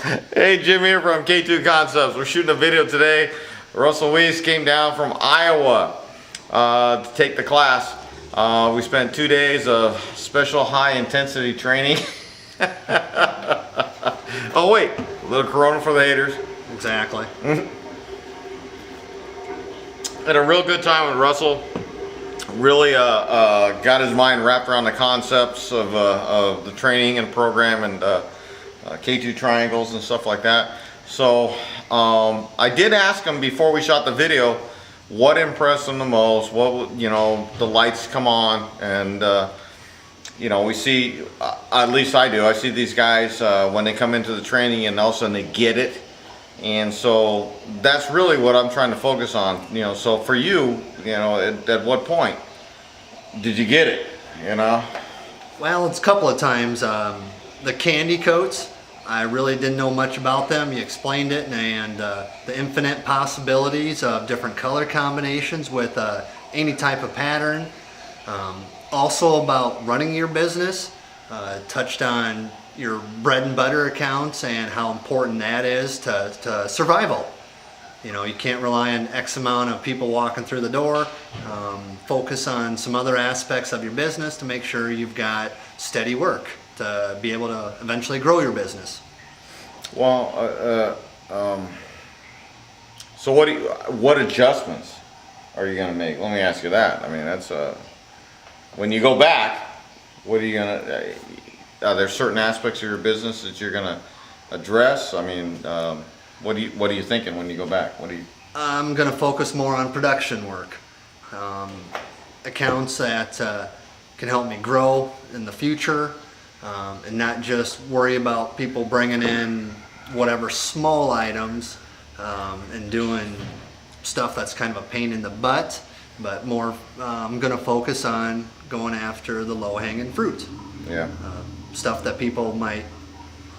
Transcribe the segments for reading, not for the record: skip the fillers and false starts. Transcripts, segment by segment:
Hey, Jim here from K2 Concepts. We're shooting a video today. Russel Wiese came down from Iowa to take the class. We spent 2 days of special high intensity training. Oh wait, a little Corona for the haters. Exactly. Had a real good time with Russell. Really got his mind wrapped around the concepts of the training and program and K2 triangles and stuff like that. So I did ask him before we shot the video what impressed him the most, what, you know, the lights come on, and you know, we see, at least I do, I see these guys when they come into the training and all of a sudden they get it. And so that's really what I'm trying to focus on, you know. So for you, you know, at what point did you get it, you know? Well, it's a couple of times. The candy coats, I really didn't know much about them. You explained it, and the infinite possibilities of different color combinations with any type of pattern. Also about running your business, touched on your bread and butter accounts and how important that is to survival. You know, you can't rely on X amount of people walking through the door. Focus on some other aspects of your business to make sure you've got steady work to be able to eventually grow your business. Well, so what adjustments are you going to make? Let me ask you that. I mean, that's when you go back, what are you going to? Are there certain aspects of your business that you're going to address? I mean, what are you thinking when you go back? What do you? I'm going to focus more on production work, accounts that can help me grow in the future, and not just worry about people bringing in whatever small items and doing stuff that's kind of a pain in the butt, but more I'm going to focus on going after the low-hanging fruit. Yeah. Stuff that people might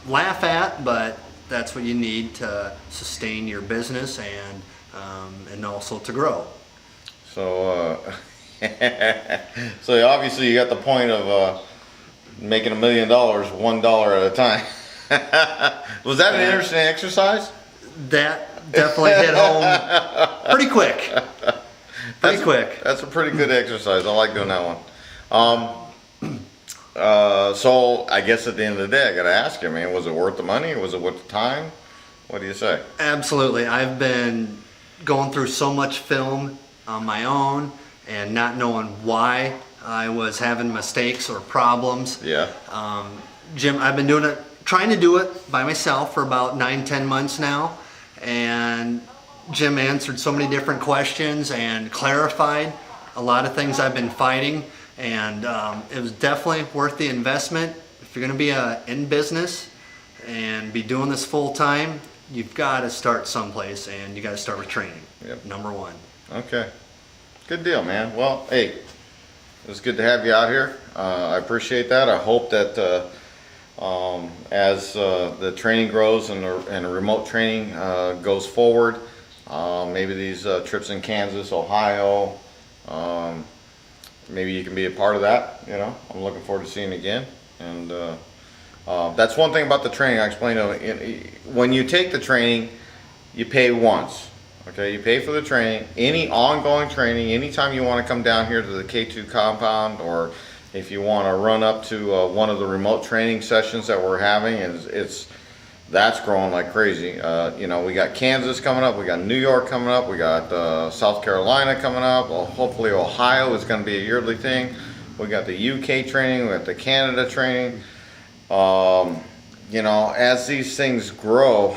laugh at, but that's what you need to sustain your business and also to grow. So, so obviously you got the point of making $1 million $1 at a time. Was that an interesting exercise? That definitely hit home pretty quick. Quick. That's a pretty good exercise. I like doing that one. So I guess at the end of the day, I got to ask you, man, was it worth the money? Was it worth the time? What do you say? Absolutely. I've been going through so much film on my own and not knowing why I was having mistakes or problems. Yeah. Jim, I've been trying to do it by myself for about 9-10 months now, and Jim answered so many different questions and clarified a lot of things I've been fighting. And it was definitely worth the investment. If you're going to be in business and be doing this full time, you've got to start someplace, and you got to start with training. Yep. Number one. Okay. Good deal, man. Well, hey, it was good to have you out here. I appreciate that. I hope that as the training grows and the remote training goes forward, maybe these trips in Kansas, Ohio, maybe you can be a part of that. You know, I'm looking forward to seeing you again. And that's one thing about the training. I explained when you take the training, you pay once. Okay, you pay for the training. Any ongoing training, anytime you want to come down here to the K2 compound, or if you want to run up to one of the remote training sessions that we're having, that's growing like crazy. You know, we got Kansas coming up, we got New York coming up, we got South Carolina coming up. Well, hopefully Ohio is going to be a yearly thing. We got the UK training, we got the Canada training. You know, as these things grow,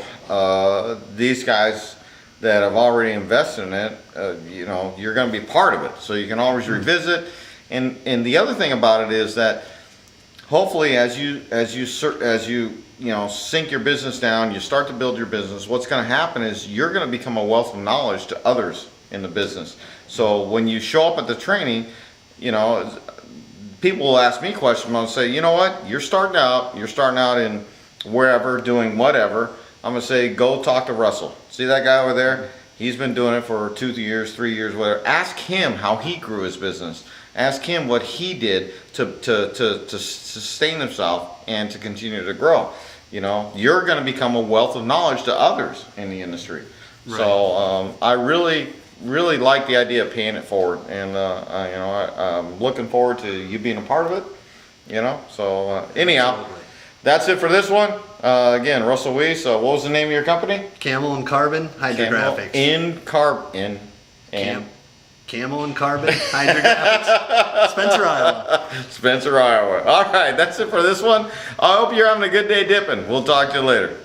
these guys that have already invested in it, you know, you're going to be part of it, so you can always revisit. And the other thing about it is that hopefully as you know, sink your business down, you start to build your business, what's going to happen is you're going to become a wealth of knowledge to others in the business. So when you show up at the training, you know, people will ask me questions. I'll say, you know what, you're starting out in wherever, doing whatever. I'm going to say, go talk to Russell. See that guy over there? He's been doing it for 2 years, 3 years, whatever. Ask him how he grew his business. Ask him what he did to sustain himself and to continue to grow. you know, you're going to become a wealth of knowledge to others in the industry. Right. So I really like the idea of paying it forward, and you know, I'm looking forward to you being a part of it. You know, so anyhow, Absolutely. that's it for this one. Again, Russell Wiese. What was the name of your company? Camel and Carbon Hydrographics. Camel and Carbon Hydrographics. Spencer, Iowa. Spencer, Iowa. All right, that's it for this one. I hope you're having a good day dipping. We'll talk to you later.